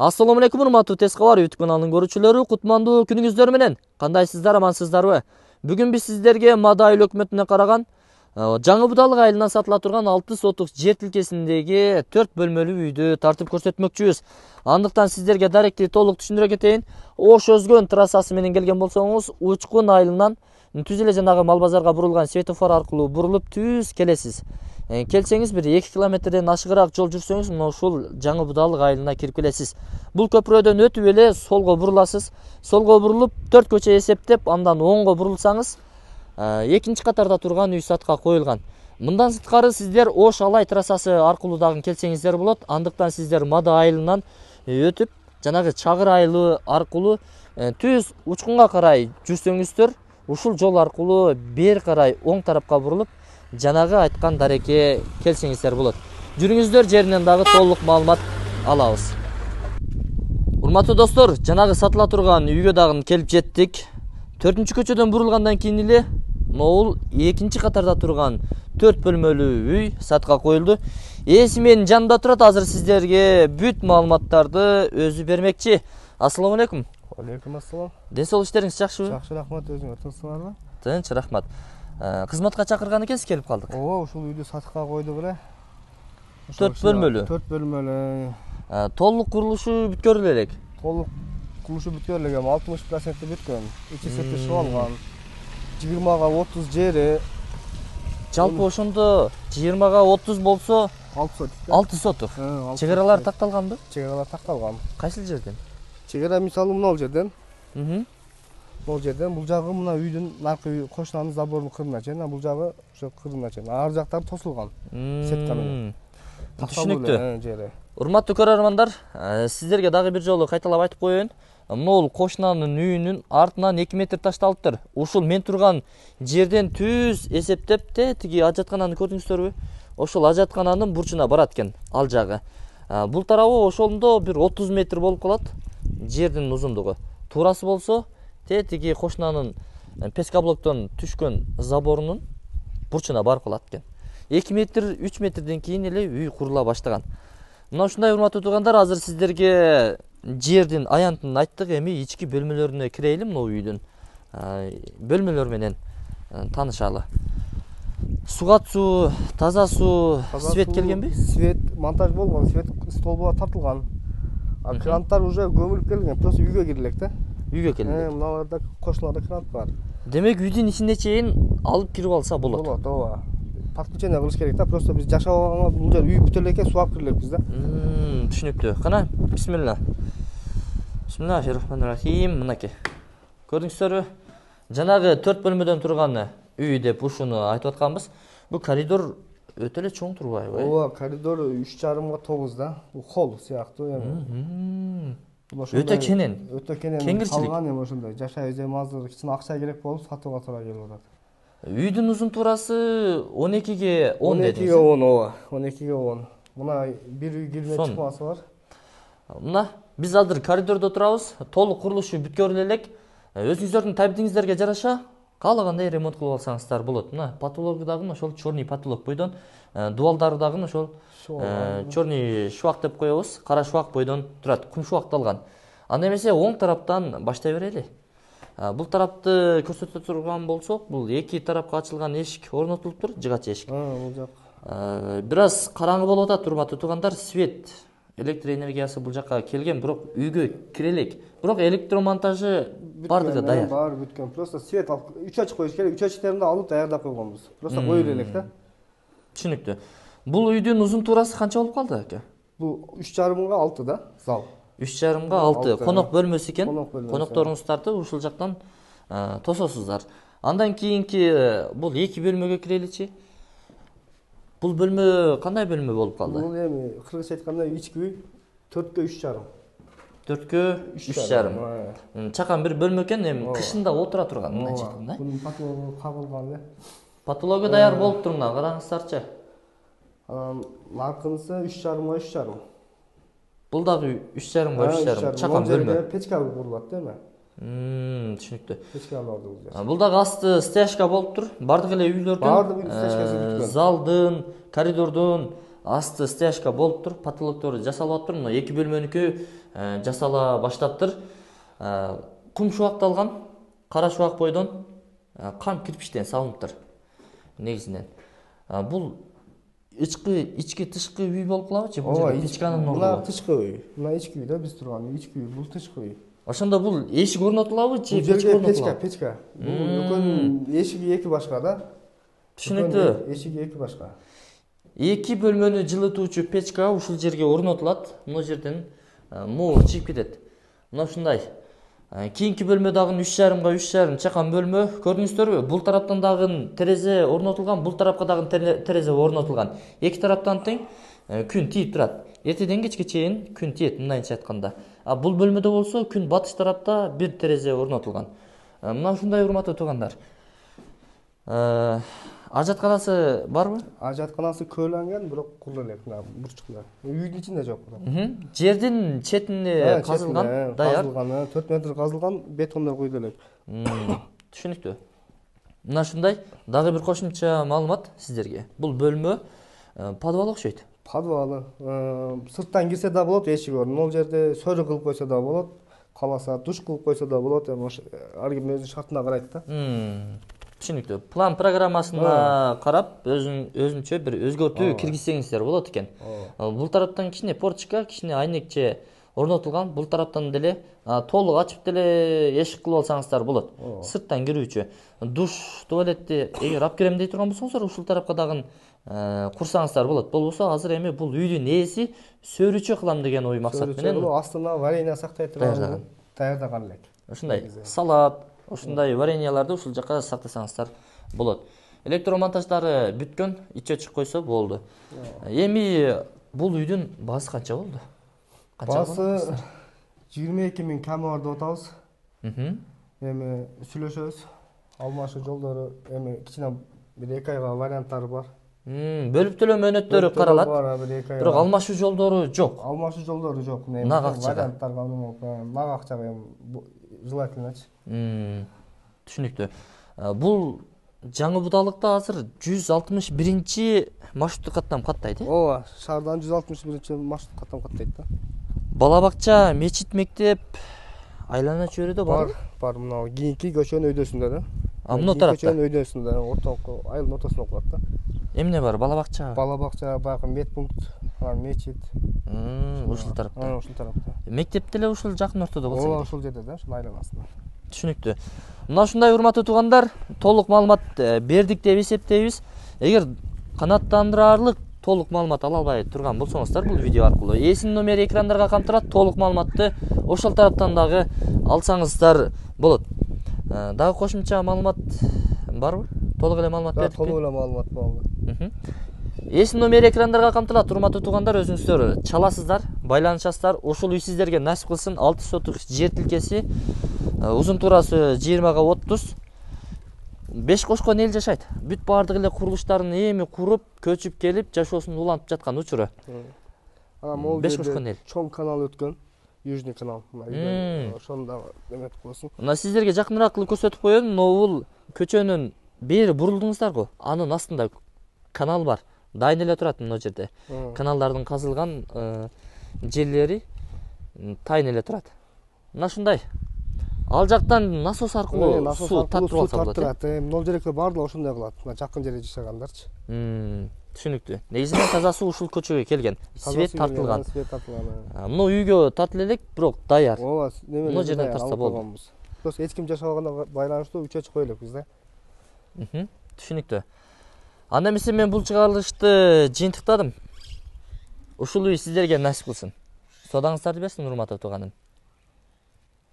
Assalamu alaikum, урматтуу Тез кабар YouTube каналынын көрүүчүлөрү, кутмандуу күнүңүздөр менен. Кандайсыздар, амансыздарбы? Бүгүн биз сиздерге Мада айыл өкмөтүнө караган Жаңы Будалык айылынан сатыла турган 6 сотук жер тилкесиндеги 4 бөлмөлүү үйдү тартып көрсөтмөкчүбүз. Андыктан сиздерге даректи толук түшүндүрө кетейин. Ош Өзгөн трассасы менен келген болсоңуз, Учкун айылынан түз эле жанагы Мал базарга бурулган светофор аркылуу бурулуп түз келесиз. Келсеңиз бир 2 километрден ашыгыраак жол жүрсөңүз, мына ушул Жаңы Будалык айылына кирип келесиз. Бул көпүрөдөн өтүп эле солго буруласыз. Солго бурулуп 4 көчө эсептеп, андан оңго бурулсаңыз, экинчи катарда турган үй сатка коюлган. Мындан сырткары сиздер Ош Алай трассасы аркылуу дагы келсеңиздер болот. Андыктан сиздер Мада айылынан өтүп, жанагы Чагыр айылы аркылуу түз Учкунга карай жүрсөңүздөр, ушул жол аркылуу бери карай оң тарапка бурулуп, жанагы айткан дарекке келсеңиздер болот. Жүрүңүздөр, жеринен дагы толук маалымат алабыз. Урматтуу достор, жанагы сатыла турган үйгө дагы келип жеттик. 4-чү көчөдөн бурулгандан кийин эле могул экинчи катарда турган 4 бөлмөлүү үй сатка коюлду. Ээси менин жанымда турат, азыр сиздерге бүт маалыматтарды өзү бермекчи. Ассаламу алейкум. Алейкум ассалам. Ден соолук иштериңиз жакшыбы? Жакшы, рахмат. Өзүңөр тынчсыңарбы? Тынч, рахмат. Кызматка чакырган экенсиз, келип калдык. Ооба, ушул үйдү сатыкка койдук эле. 4 бөлмөлүү. 4 бөлмөлүү. Толук курулушу бүткөрүлө элек. Толук курулушу бүткөрүлө элек, 60% бүткөн. Ичи сети суу алган. 20га 30 жери. Жалпы ошондо 20га 30 болсо 6 сотук. 6 сотук. Чегаралар такталганбы? Чегаралар такталган. Кайсыл жерден? Чегара мисалы мына жерден. Бул жерден, бул жагы мына үйдүн наркы кошунанын заборунун кырына чейин, бул жагы ошо кырына чейин. Ар жактары тосулган. Сетка менен. Түшүнүктүү. Жери. Урматтуу көрөрмандар, сиздерге дагы бир жолу кайталап айтып коеюн. Могул кошунанын үйүнүн артынан 2 метр ташталыптыр. Ушул мен турган жерден түз эсептеп тиги ажаткананы көрдүңүздөрбү? Ошол ажаткананын бурчуна барат экен ал жагы. Бул тарабы ошондо бир 30 метр болуп калат жердин узундугу. Туурасы болсо тиги кошунанын пескоблоктон түшкөн заборунун бурчуна барып калат экен. 2 метр, 3 метрден кийин эле үй курула баштаган. Мына ушундай урматтуу туугандар, азыр сиздерге жердин аянтын айттык, эми ички бөлмөлөрүнө кирейли, мына үйдүн бөлмөлөр менен таанышалы. Сугат суу, таза суу, свет келгенби? Свет монтаж болгон, свет столбуга тартылган. Кранттар уже көмүлүп келген, просто үйгө кирелек да. Үйгө келдик. Мыналарда кошуналарда крант бар. Демек үйдүн ичине чейин алып кирип алса болот. Болот, ооба. Подключение кылыш керек да, просто биз жашап алганга бул жер үй бүтө элекке суу алып кирелекпиз да. Түшүнүктүү. Кана, бисмилла. Бисмиллахиррахманиррахим. Мынакей. Көрдүңүздөрбү? Жанагы 4 бөлмөдөн турган үй деп ушуну айтып атканбыз. Бул коридор өтө эле чоң турбайбы? Ооба, коридор 3,5га 9 да. Бул холл сыяктуу эми. Өтө кенен. Өтө кенен. Кеңирчилик. Калган эми ошондой. Жашай эжем азыр кичине акча керек болуп сатууга туура келип атат. Үйдүн узун турасы 12ге 10 дедиңиз. 12ге 10, ооба. 12ге 10. Мына бир үй кирме чыкмасы бар. Мына биз азыр коридордо турабыз. Толук курулушу бүткөрүлө элек. Өзүңүздөрдүн табитиңиздерге жараша каалагандай ремонт кылып алсаңыздар болот. Мына потологу дагы ошол черный потолок бойдон, дубалдары дагы ошол черный швак деп коебуз. Кара швак бойдон турат, кум швакталган. Анда эмесе оң тараптан баштай берели. Бул тарапты көрсөтө турган болсок, бул эки тарапка ачылган эшик орнотулуптур, жыгач эшик. Бул жак. Бир аз караңгы болуп атат, урматтуу туугандар. Свет, электр энергиясы бул жакка келген, бирок үйгө кирелек. Бирок электромонтажы бардыгы даяр. Бар бүткөн. Просто свет алып 3 ачык коюш керек. 3 ачыктеринде алып даярдап койгонбуз. Просто кое элек да. Түшүнүктүү. Бул үйдүн узун туурасы канча болуп калды ака? Бул 3,5га 6 да, зал. 3,5га 6. Конок бөлмөсү экен. Конокторуңуздарды ушул жактан тососуздар. Андан кийинки бул 2 бөлмөгө киреличи. Бул бөлмө кандай бөлмө болуп калды? Бул эми кыргызча айтканда ички үй 4ге 3,5. 4ге 3,5. Чакан бир бөлмө экен, эми кышында отура турган мына жерден да. Бунун потологу кабылган эле. Потологу даяр болуптур, мына караңыздарчы. Наркынысы 3,5га 3,5. Бул дагы 3,5га 3,5. Чакан бөлмө. Печка курулат да эми. Түшүнүктүү. Печка аларды. Бул дагы асты стяжка болуптур. Бардык эле үйлөрдүн, бардык үй стяжкасы бүткөн. залдын, коридордун, асты стяжка болуптур, потолоктору жасалып атыптыр. Мына 2 бөлмөнүкү жасала баштаптыр. Кум шубакталган, кара шубак бойдон кам кирпичтен салыныптыр негизинен. Бул ички тышкы үй болуп калабы? Бул жерде печканын ордуна. Мына тышкы үй. Мына ички үйдө биз турган ички үй, бул тышкы үй. Ошондо бул эшик орнотулабы же Бул жерге орнотулабы? печка. Бул үлкөн эшиги эки башка да. Түшүнүктүү. Эшиги эки башка. 2 бөлмөнү жылытуучу печка ушул жерге орнотулат. Мына жерден могу чыгып кетет. Мына ушундай. Кийинки бөлмө дагы 3,5 3,5 чакан бөлмө. Көрдүңүздөрбү? Бул тараптан дагы терезе орнотулган, бул тарапка дагы терезе орнотулган. Эки тараптан тең күн тийип турат. Эртеден кечке чейин күн тиет, мындайча айтканда. Бул бөлмөдө болсо күн батыш тарапта бир терезе орнотулган. Мына ушундай урматтуу туугандар. Ажатканасы барбы? Ажатканасы көйлөнгөн, бирок кул элек мына бурчукта. Үйдүн ичинде жок. Жердин четине казылган, даяр. 4 метр казылган, бетондор куйду элек. Түшүнүктүү. Мына ушундай дагы бир кошумча маалымат сиздерге. Бул бөлмө подвал окшойт. Подвалы. Сырттан кирсе да болот, эшик орун. Ол жерде сөрү кылып койсо да болот. Каласа душ кылып койсо да болот. Ар ким өзүнүн шартына карайт да. Түшүнүктүү. План программасына карап, өзүнчө бир өзгөртүү киргизсеңиздер болот экен. Бул тараптан кичине порчка, кичине айнекче орнотулган. Бул тараптан деле толук ачып деле эшик кылып алсаңыздар болот. Сырттан кирүүчү. Душ, туалетти эгер алып кирем дей турган болсоңуздар, ушул тарапка дагы курсаңыздар болот. Болбосо азыр эми бул үйдүн ээси сөрүчө кылам деген ой максат менен астына варенье сактай турган даярдаган элек. Ушундай салат, ушундай вареньяларды ушул жака сактасаңыздар болот. Электромонтаждары бүткөн, иче чыгып койсо болду. Эми бул үйдүн баасы канча болду? Баасы 22 000 камер деп атабыз. Эми сүйлөшөбүз. Алмашуу жолдору эми кичине бир 2 айга варианттары бар. Бөлүп төлөө мөөнөттөрү каралат. Бирок алмашуу жолдору жок. Алмашуу жолдору жок. Нак акчага. Варианттарга нак акчага желательночу. Түшүнүктүү. Бул жаңы будалыкта азыр 161 маршруттук каттам каттайт, Ооба, шаардан 161 маршрут каттам каттайт да. Бала бакча, мечит, мектеп айлана чөйрөдө бар. Бар, мына кийинки көчөнүн өйдөсүндө да. Мына тарапта. Көчөнүн өйдөсүндө, ортоңку айылдын ортосунда окулат да. Эмне бар? Бала бакча. Бала бакча, баягы медпункт, мечит. Ушул тарапта. Ушул тарапта. Мектеп деле ушул жакын ортодо болсо керек. Ооба, ушул жерде да, ушул айланасында. Түшүнүктүү. Мына ушундай урматтуу туугандар, толук маалымат бердик деп эсептейбиз. Эгер канааттандырарлык толук маалымат ала албай турган болсоңуздар, бул видео аркылуу ээсинин номери экрандарга камтылат. Толук маалыматты ошол тараптан дагы алсаңыздар болот. Дагы кошумча маалымат барбы? Толук эле маалымат бердикпи? Толук эле маалымат болду. Ээсинин номери экрандарга камтылат. Урматтуу туугандар, өзүңүздөр чаласыздар, байланышасыздар. Ушул үй сиздерге насип кылсын. 6 сотук жер тилкеси, узун туурасы 20 га 30. 5 кошкон эл жашайт. Бүт баардык эле курулуштарын эми куруп, көчүп келип, жашоосун улантып жаткан учуру. Могу 5 кошкон эл. Чоң канал өткөн. Южный канал. Ошону да эметип койсун. Мына сиздерге жакыныраак кылып көрсөтүп коеюн. Бул көчөнүн бери бурулдуңуздарбы? Анын астында канал бар. Дайын эле турат мына жерде. Каналдардын казылган жерлери тайын эле турат. Мына ушундай. Ал жактан насос аркылуу суу тартып алса болот. Могу жерге баардыгы ошондой кылат. Мына жакын жерде жашагандарчы. Түшүнүктүү. Негизинен таза суу ушул көчөгө келген. Свет тартылган. Мына үйгө тартыла элек, бирок даяр. Ооба, мына жерден тарса болду. Просто эч ким жашабаганда байланыштуу үчө чыгып элекпиз да. Түшүнүктүү. Анда эмесе мен бул чыгарылышты жыйынтыктадым. Ушул үй сиздерге насип кылсын. Содаңыздарды берсин, урматтуу тууганым.